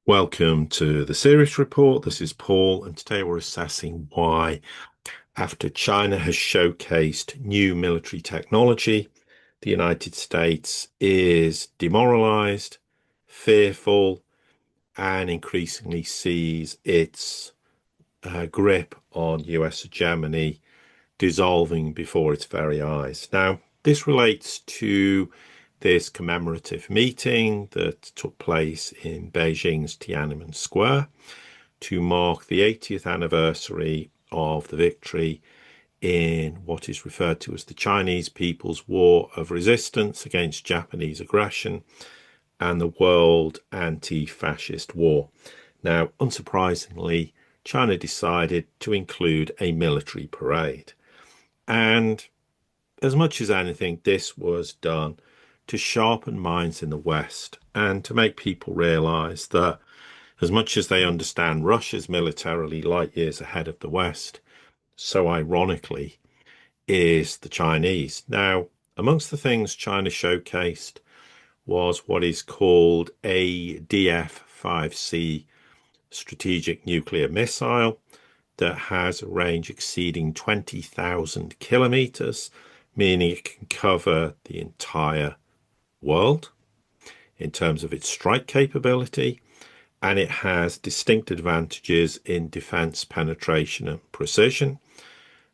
Welcome to the Sirius report. This is Paul, and today we're assessing why, after China has showcased new military technology, the United States is demoralized, fearful, and increasingly sees its grip on US hegemony dissolving before its very eyes. Now, this relates to this commemorative meeting that took place in Beijing's Tiananmen Square to mark the 80th anniversary of the victory in what is referred to as the Chinese People's War of Resistance against Japanese aggression and the World Anti-Fascist War. Now, unsurprisingly, China decided to include a military parade. And as much as anything, this was done to sharpen minds in the West and to make people realize that as much as they understand Russia's militarily light years ahead of the West, so ironically is the Chinese. Now, amongst the things China showcased was what is called a DF-5C strategic nuclear missile that has a range exceeding 20,000 kilometers, meaning it can cover the entire world in terms of its strike capability, and it has distinct advantages in defense penetration and precision.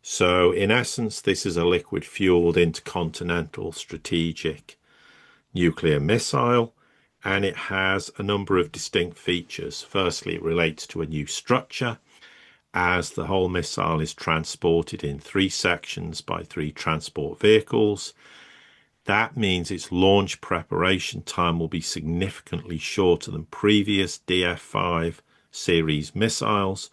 So in essence, this is a liquid-fueled intercontinental strategic nuclear missile, and it has a number of distinct features. Firstly, it relates to a new structure, as the whole missile is transported in 3 sections by 3 transport vehicles. That means its launch preparation time will be significantly shorter than previous DF-5 series missiles,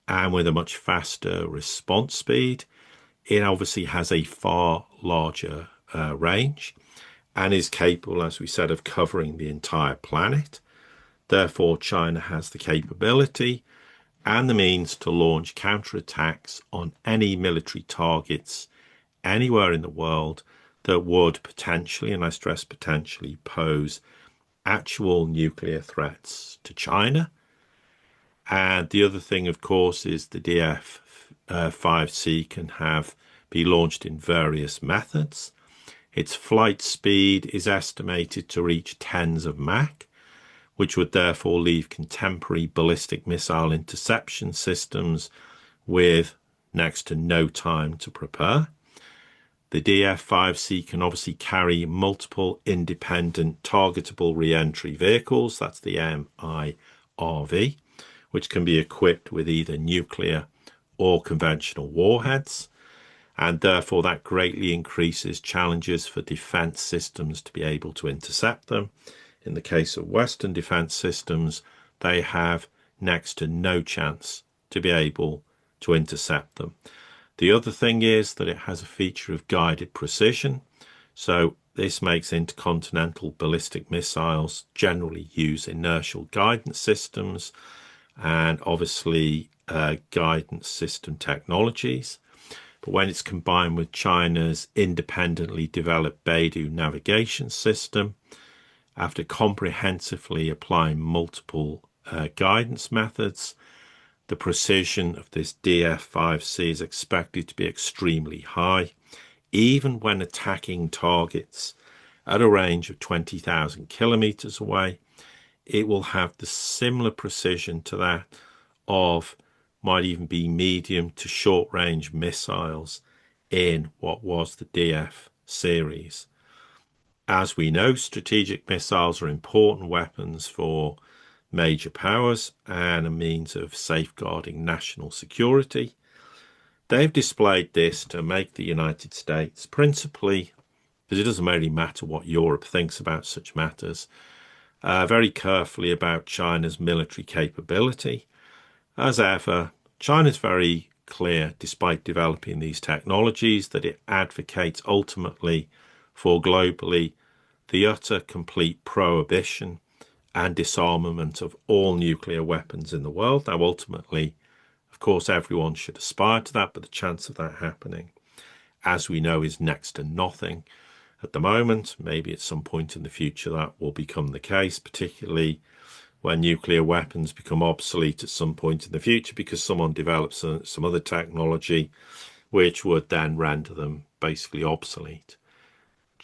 and with a much faster response speed. It obviously has a far larger range and is capable, as we said, of covering the entire planet. Therefore, China has the capability and the means to launch counterattacks on any military targets anywhere in the world that would potentially, and I stress potentially, pose actual nuclear threats to China. And the other thing, of course, is the DF-5C can be launched in various methods. Its flight speed is estimated to reach tens of Mach, which would therefore leave contemporary ballistic missile interception systems with next to no time to prepare. The DF-5C can obviously carry multiple independent targetable re-entry vehicles, that's the MIRV, which can be equipped with either nuclear or conventional warheads, and therefore that greatly increases challenges for defense systems to be able to intercept them. In the case of Western defense systems, they have next to no chance to be able to intercept them. The other thing is that it has a feature of guided precision. So this makes intercontinental ballistic missiles generally use inertial guidance systems and obviously guidance system technologies. But when it's combined with China's independently developed Beidou navigation system, after comprehensively applying multiple guidance methods, the precision of this DF-5C is expected to be extremely high, even when attacking targets at a range of 20,000 kilometers away. It will have the similar precision to that of, might even be medium to short range missiles in what was the DF series. As we know, strategic missiles are important weapons for major powers and a means of safeguarding national security. They've displayed this to make the United States, principally, because it doesn't really matter what Europe thinks about such matters, very carefully about China's military capability. As ever, China's very clear, despite developing these technologies, that it advocates ultimately for globally the utter complete prohibition and disarmament of all nuclear weapons in the world. Now, ultimately, of course, everyone should aspire to that, but the chance of that happening, as we know, is next to nothing at the moment. Maybe at some point in the future that will become the case, particularly where nuclear weapons become obsolete at some point in the future because someone develops some other technology which would then render them basically obsolete.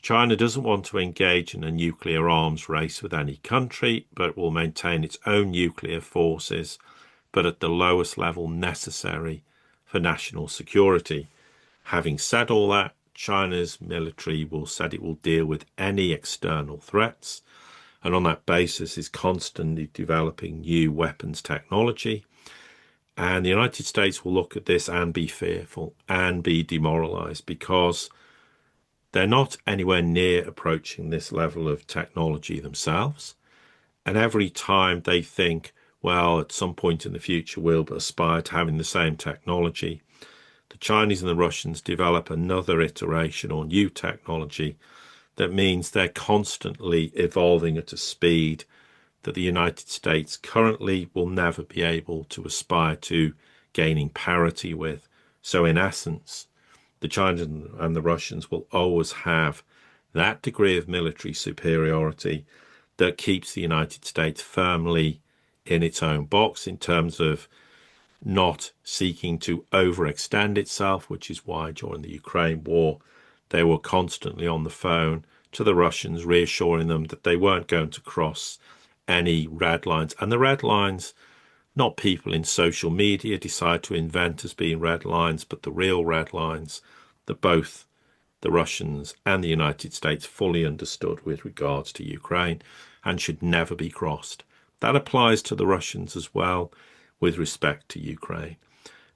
China doesn't want to engage in a nuclear arms race with any country, but will maintain its own nuclear forces, but at the lowest level necessary for national security. Having said all that, China's military will said it will deal with any external threats, and on that basis is constantly developing new weapons technology. And the United States will look at this and be fearful and be demoralized because they're not anywhere near approaching this level of technology themselves. And every time they think, well, at some point in the future, we'll aspire to having the same technology, the Chinese and the Russians develop another iteration or new technology that means they're constantly evolving at a speed that the United States currently will never be able to aspire to gaining parity with. So in essence, the Chinese and the Russians will always have that degree of military superiority that keeps the United States firmly in its own box in terms of not seeking to overextend itself, which is why during the Ukraine war, they were constantly on the phone to the Russians, reassuring them that they weren't going to cross any red lines. And the red lines, not people in social media decide to invent as being red lines, but the real red lines that both the Russians and the United States fully understood with regards to Ukraine and should never be crossed. That applies to the Russians as well with respect to Ukraine.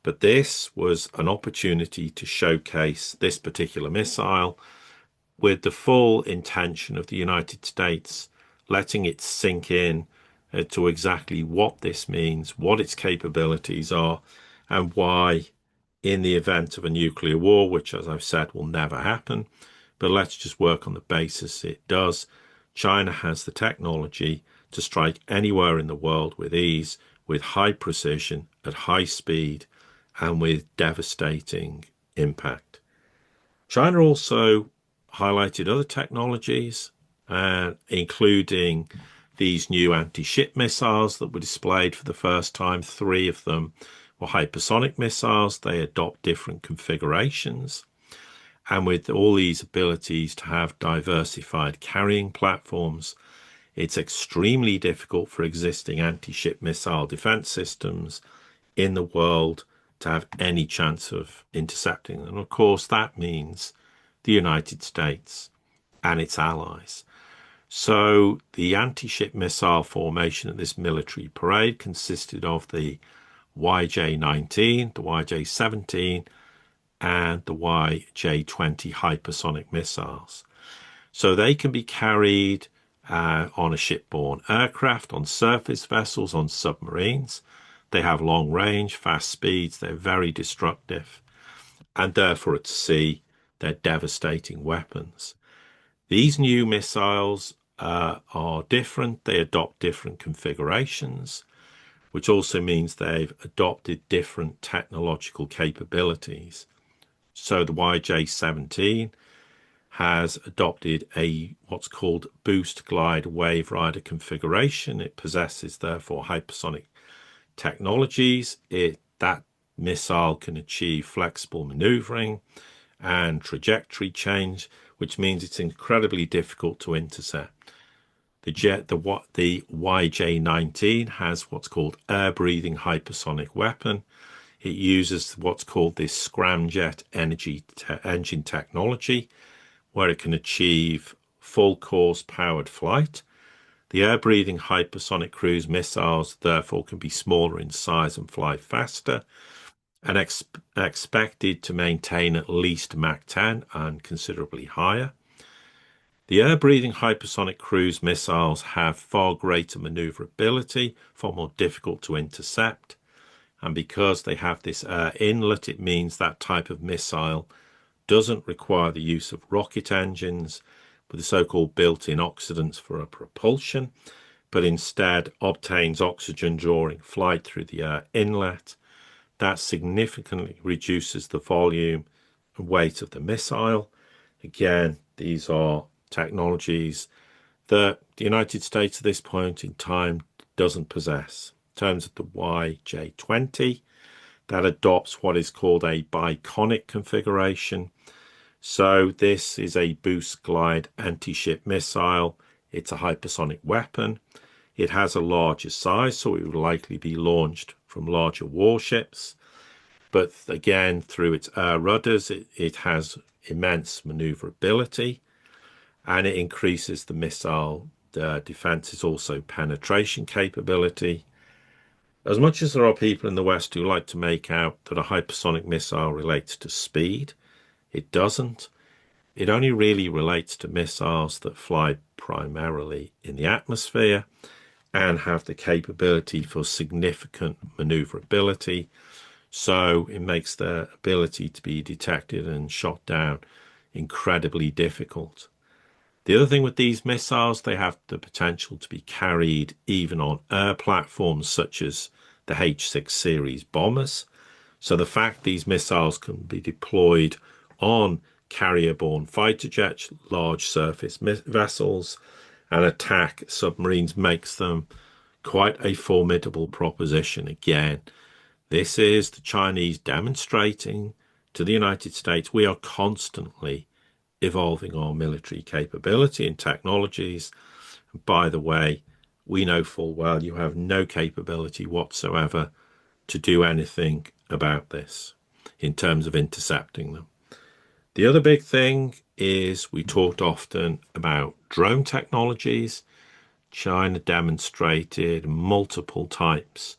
But this was an opportunity to showcase this particular missile with the full intention of the United States letting it sink in to exactly what this means, what its capabilities are, and why, in the event of a nuclear war, which, as I've said, will never happen, but let's just work on the basis it does, China has the technology to strike anywhere in the world with ease, with high precision, at high speed, and with devastating impact. China also highlighted other technologies, including these new anti-ship missiles that were displayed for the first time. 3 of them were hypersonic missiles. They adopt different configurations. And with all these abilities to have diversified carrying platforms, it's extremely difficult for existing anti-ship missile defense systems in the world to have any chance of intercepting them. And of course, that means the United States and its allies. So the anti-ship missile formation at this military parade consisted of the YJ-19, the YJ-17, and the YJ-20 hypersonic missiles. So they can be carried on a shipborne aircraft, on surface vessels, on submarines. They have long range, fast speeds, they're very destructive, and therefore at sea, they're devastating weapons. These new missiles are different. They adopt different configurations, which also means they've adopted different technological capabilities. So the YJ-17 has adopted what's called boost glide wave rider configuration. It possesses therefore hypersonic technologies. That missile can achieve flexible maneuvering and trajectory change, which means it's incredibly difficult to intercept. The YJ-19 has what's called air-breathing hypersonic weapon. It uses what's called this scramjet engine technology, where it can achieve full course powered flight. The air-breathing hypersonic cruise missiles, therefore, can be smaller in size and fly faster, and expected to maintain at least Mach 10 and considerably higher. The air-breathing hypersonic cruise missiles have far greater maneuverability, far more difficult to intercept, and because they have this air inlet, it means that type of missile doesn't require the use of rocket engines with the so-called built-in oxidants for a propulsion, but instead obtains oxygen during flight through the air inlet. That significantly reduces the volume and weight of the missile. Again, these are technologies that the United States at this point in time doesn't possess. In terms of the YJ-20, that adopts what is called a biconic configuration. So this is a boost glide anti-ship missile. It's a hypersonic weapon. It has a larger size, so it would likely be launched from larger warships. But again, through its air rudders, it has immense maneuverability, and it increases the missile defense's also penetration capability. As much as there are people in the West who like to make out that a hypersonic missile relates to speed, it doesn't. It only really relates to missiles that fly primarily in the atmosphere and have the capability for significant maneuverability. So it makes their ability to be detected and shot down incredibly difficult. The other thing with these missiles, they have the potential to be carried even on air platforms such as the H-6 series bombers. So the fact these missiles can be deployed on carrier-borne fighter jets, large surface vessels, and attack submarines makes them quite a formidable proposition. Again, this is the Chinese demonstrating to the United States we are constantly evolving our military capability and technologies. By the way, we know full well you have no capability whatsoever to do anything about this in terms of intercepting them. The other big thing is we talked often about drone technologies. China demonstrated multiple types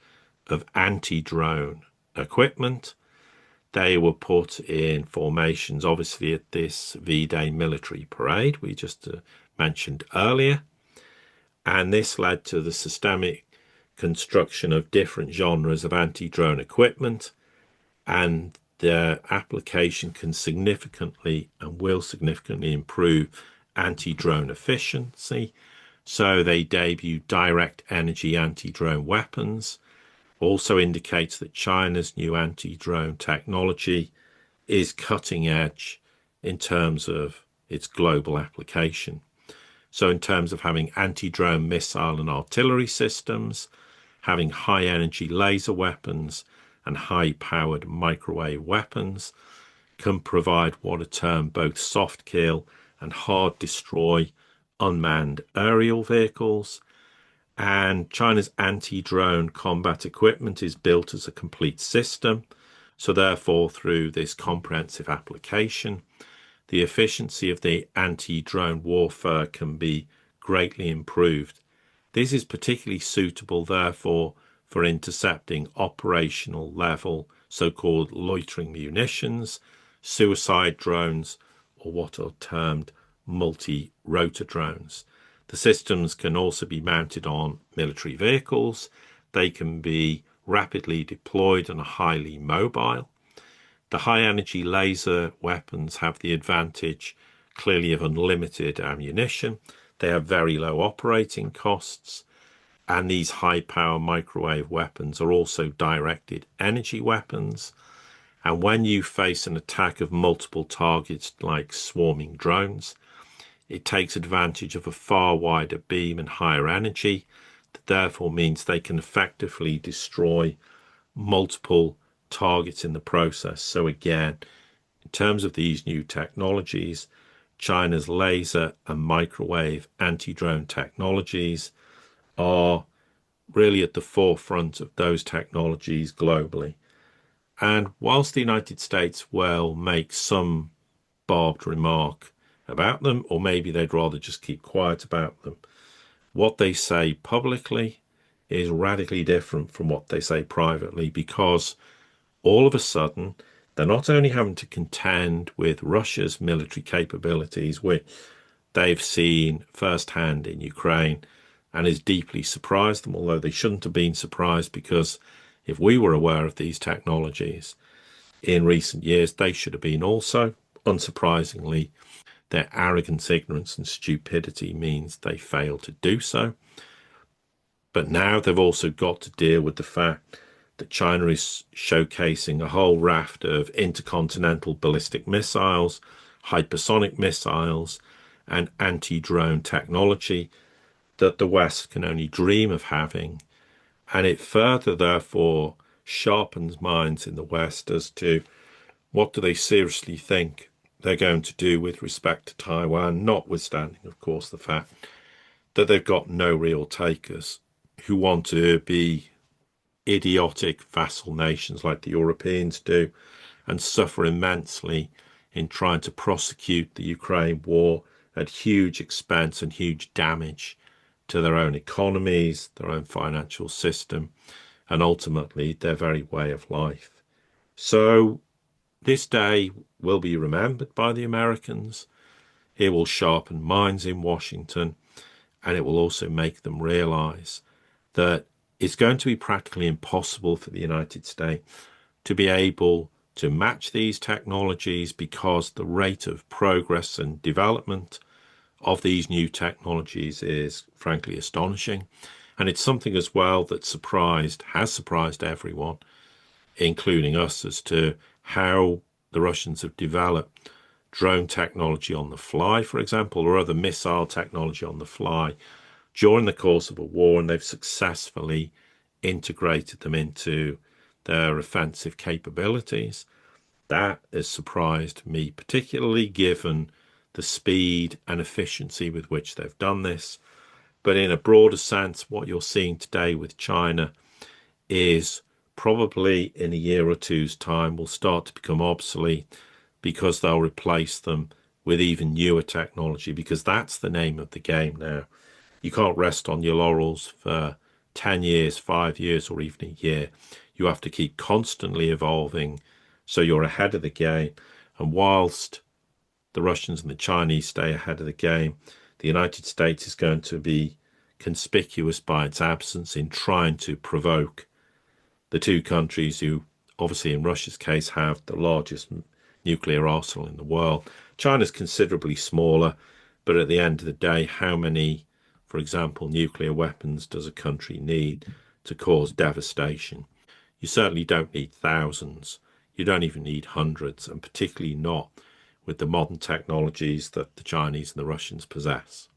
of anti-drone equipment. They were put in formations, obviously, at this V-Day military parade we just mentioned earlier. And this led to the systemic construction of different genres of anti-drone equipment. And their application can significantly and will significantly improve anti-drone efficiency. So they debut direct energy anti-drone weapons. Also indicates that China's new anti-drone technology is cutting edge in terms of its global application. So in terms of having anti-drone missile and artillery systems, having high energy laser weapons and high powered microwave weapons can provide what are termed both soft kill and hard destroy unmanned aerial vehicles. And China's anti-drone combat equipment is built as a complete system. So therefore, through this comprehensive application, the efficiency of the anti-drone warfare can be greatly improved. This is particularly suitable, therefore, for intercepting operational level, so-called loitering munitions, suicide drones, or what are termed multi-rotor drones. The systems can also be mounted on military vehicles. They can be rapidly deployed and are highly mobile. The high-energy laser weapons have the advantage, clearly, of unlimited ammunition. They have very low operating costs. And these high-power microwave weapons are also directed energy weapons. And when you face an attack of multiple targets like swarming drones, it takes advantage of a far wider beam and higher energy. That therefore means they can effectively destroy multiple targets in the process. So again, in terms of these new technologies, China's laser and microwave anti-drone technologies are really at the forefront of those technologies globally. And whilst the United States will make some barbed remark about them, or maybe they'd rather just keep quiet about them, what they say publicly is radically different from what they say privately, because all of a sudden they're not only having to contend with Russia's military capabilities, which they've seen firsthand in Ukraine and is deeply surprised them, although they shouldn't have been surprised, because if we were aware of these technologies in recent years, they should have been also. Unsurprisingly, their arrogance, ignorance, and stupidity means they fail to do so. But now they've also got to deal with the fact that China is showcasing a whole raft of intercontinental ballistic missiles, hypersonic missiles, and anti-drone technology that the West can only dream of having And it further, therefore, sharpens minds in the West as to what do they seriously think they're going to do with respect to Taiwan, notwithstanding, of course, the fact that they've got no real takers who want to be idiotic vassal nations like the Europeans do and suffer immensely in trying to prosecute the Ukraine war at huge expense and huge damage to their own economies, their own financial system, and ultimately their very way of life. So this day will be remembered by the Americans. It will sharpen minds in Washington, and it will also make them realize that it's going to be practically impossible for the United States to be able to match these technologies because the rate of progress and development of these new technologies is frankly astonishing. And it's something as well that has surprised everyone, including us, as to how the Russians have developed drone technology on the fly, for example, or other missile technology on the fly during the course of a war, and they've successfully integrated them into their offensive capabilities. That has surprised me, particularly given the speed and efficiency with which they've done this. But in a broader sense, what you're seeing today with China is probably in a year or two's time will start to become obsolete because they'll replace them with even newer technology, because that's the name of the game now. You can't rest on your laurels for 10 years, 5 years, or even a year. You have to keep constantly evolving so you're ahead of the game. And whilst the Russians and the Chinese stay ahead of the game, the United States is going to be conspicuous by its absence in trying to provoke the two countries who, obviously in Russia's case, have the largest nuclear arsenal in the world. China's considerably smaller, but at the end of the day, how many, for example, nuclear weapons does a country need to cause devastation? You certainly don't need thousands. You don't even need hundreds, and particularly not with the modern technologies that the Chinese and the Russians possess.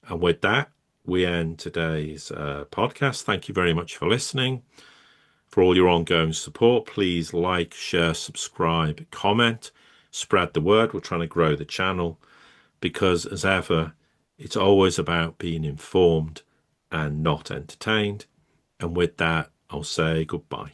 And with that, we end today's podcast. Thank you very much for listening. For all your ongoing support, please like, share, subscribe, comment, spread the word. We're trying to grow the channel because, as ever, it's always about being informed and not entertained. And with that, I'll say goodbye.